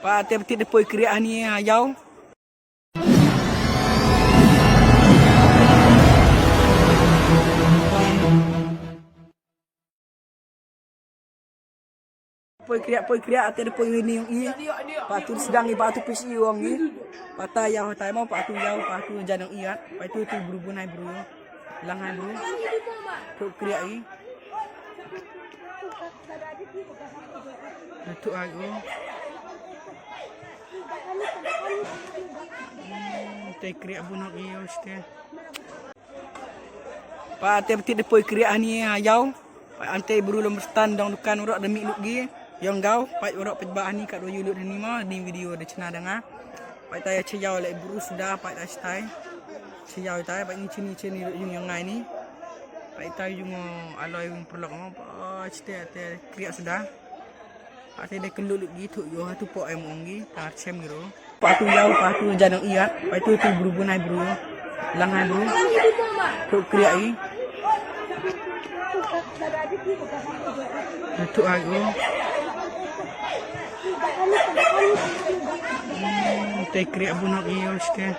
Pak tiap-tiap depois kriak ni hayau. Poi kriak ate depois ni yang i. Pak tu sedang i batu pisi wong ni. Patah yau tai mau pak tu yau pak tu janang iat. Pak tu tu berubunai bro. Langan bro. Kok kriak i. Itu aku. Teh kriak bunak iyo ste. Pak tiap-tiap depois kriak ni hayau. Pak ante berulung berstand dong dukan urak demi luk gi. Yang gau pak urak pejbaan ni kat 2 yulut ni mah di video de cina dengar. Pak taya ceyau lek buru sudah pak dah stai. Ceyau tai pak ni cini yang ngai ni. Pak tai jungo aloi perlok mo pak cete kriak sudah. Pak teh de keluk gitu yo hatu pok em ongi tar cem giro. Pak tu yau pak tu janang iat. Pak tu tu berubunai bro. Langan bro. Kok kriak i. Itu aku. Teh kriak bunak iyo ste.